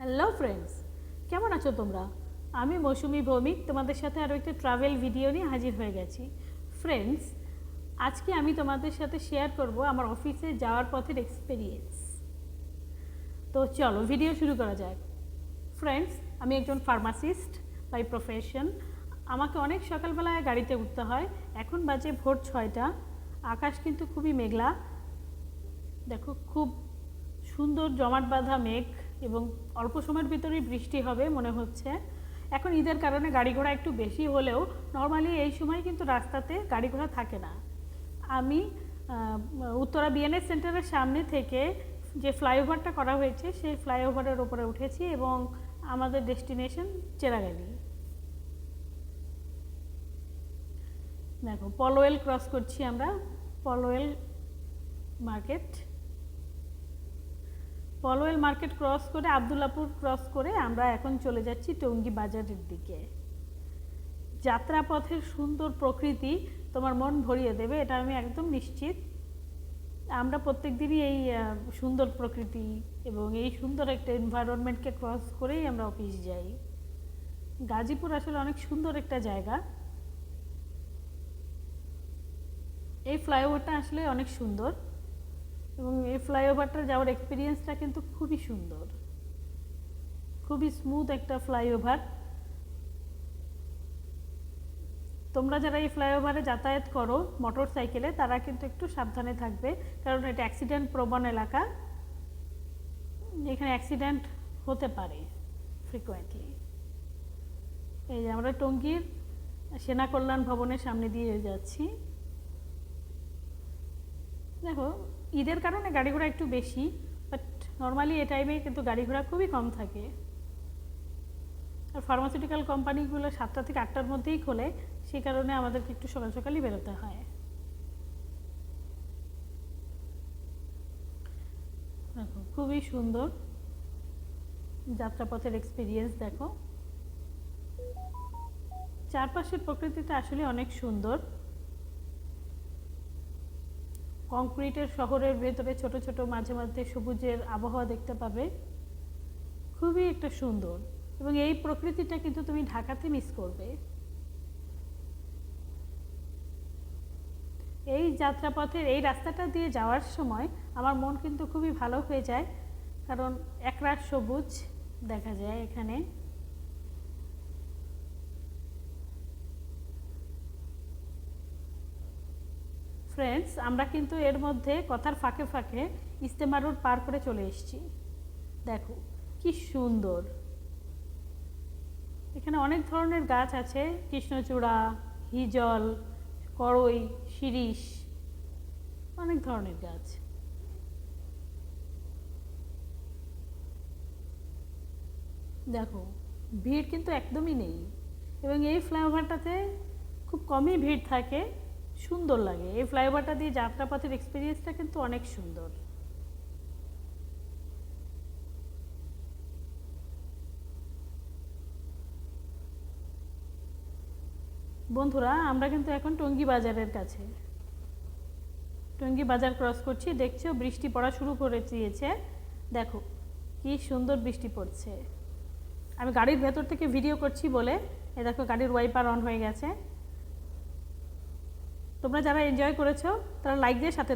Hello friends, কেমন আছো তোমরা? আমি মৌসুমি ভৌমিক তোমাদের সাথে আরও একটা ট্রাভেল ভিডিও নিয়ে হাজির হয়ে গেছি। ফ্রেন্ডস, আজকে আমি তোমাদের সাথে শেয়ার করব আমার অফিসে যাওয়ার পথের এক্সপিরিয়েন্স। তো চলো ভিডিও শুরু করা যাক। ফ্রেন্ডস, আমি একজন ফার্মাসিস্ট বাই প্রফেশন। আমাকে অনেক সকালবেলায় গাড়িতে উঠতে হয়। এখন বাজে ভোর 6টা। আকাশ কিন্তু খুবই মেঘলা। দেখো, খুব সুন্দর জমাট বাঁধা মেঘ এবং অল্প সময়ের ভিতরেই বৃষ্টি হবে মনে হচ্ছে। এখন ঈদের কারণে গাড়ি ঘোড়া একটু বেশি হলেও নর্মালি এই সময় কিন্তু রাস্তাতে গাড়ি ঘোড়া থাকে না। আমি উত্তরা বিএনএস সেন্টারের সামনে থেকে যে ফ্লাইওভারটা করা হয়েছে সেই ফ্লাইওভারের ওপরে উঠেছি এবং আমাদের ডেস্টিনেশন চেরাগালি। দেখো, পলওয়েল ক্রস করছি আমরা, পলওয়েল মার্কেট ক্রস করে আবদুল্লাপুর ক্রস করে আমরা এখন চলে যাচ্ছি টঙ্গী বাজারের দিকে। যাত্রাপথের সুন্দর প্রকৃতি তোমার মন ভরিয়ে দেবে, এটা আমি একদম নিশ্চিত। আমরা প্রত্যেক দিনই এই সুন্দর প্রকৃতি এবং এই সুন্দর একটা এনভায়রনমেন্টকে ক্রস করেই আমরা অফিস যাই। গাজীপুর আসলে অনেক সুন্দর একটা জায়গা। এই ফ্লাইওভারটা আসলে অনেক সুন্দর এবং এই ফ্লাইওভারটা যাওয়ার এক্সপিরিয়েন্সটা কিন্তু খুবই সুন্দর, খুবই স্মুথ একটা ফ্লাইওভার। তোমরা যারা এই ফ্লাইওভারে যাতায়াত করো মোটর সাইকেলে, তারা কিন্তু একটু সাবধানে থাকবে, কারণ এটা অ্যাক্সিডেন্ট প্রবণ এলাকা। এখানে অ্যাক্সিডেন্ট হতে পারে ফ্রিকোয়েন্টলি। এই যে আমরা টঙ্গীর সেনা কল্যাণ ভবনের সামনে দিয়ে যাচ্ছি। দেখো, ঈদের কারণে গাড়ি ঘোড়া একটু বেশি, বাট নর্মালি এ টাইমে কিন্তু গাড়ি ঘোড়া খুবই কম থাকে। আর ফার্মাসিউটিক্যাল কোম্পানিগুলো 7টা থেকে 8টার মধ্যেই খোলে, সেই কারণে আমাদেরকে একটু সকাল সকালই বেরোতে হয়। দেখো, খুবই সুন্দর যাত্রাপথের এক্সপিরিয়েন্স। দেখো, চারপাশের প্রকৃতিটা আসলে অনেক সুন্দর। কংক্রিটের শহরের ভেতরে ছোট ছোট মাঝে মাঝে সবুজের আবহাওয়া দেখতে পাবে, খুবই একটা সুন্দর। এবং এই প্রকৃতিটা কিন্তু তুমি ঢাকাতে মিস করবে। এই যাত্রাপথের এই রাস্তাটা দিয়ে যাওয়ার সময় আমার মন কিন্তু খুবই ভালো হয়ে যায়, কারণ একরাশ সবুজ দেখা যায় এখানে। ফ্রেন্ডস, আমরা কিন্তু এর মধ্যে কথার ফাঁকে ফাঁকে ইস্তেমা রোড পার করে চলে এসেছি। দেখো কি সুন্দর, এখানে অনেক ধরনের গাছ আছে, কৃষ্ণচূড়া, হিজল, করই, শিরীষ, অনেক ধরনের গাছ। দেখো, ভিড় কিন্তু একদমই নেই এবং এই ফ্লাইওভারটাতে খুব কমই ভিড় থাকে, সুন্দর লাগে। এই ফ্লাইওভারটা দিয়ে যাত্রাপথের এক্সপিরিয়েন্সটা কিন্তু অনেক সুন্দর। বন্ধুরা, আমরা কিন্তু এখন টঙ্গী বাজারের কাছে, টঙ্গী বাজার ক্রস করছি। দেখছো, বৃষ্টি পড়া শুরু করে দিয়েছে। দেখো কি সুন্দর বৃষ্টি পড়ছে। আমি গাড়ির ভেতর থেকে ভিডিও করছি বলে এ দেখো গাড়ির ওয়াইপার অন হয়ে গেছে। তোমরা যারা এনজয় করেছো তারা লাইক দিয়ে সাথে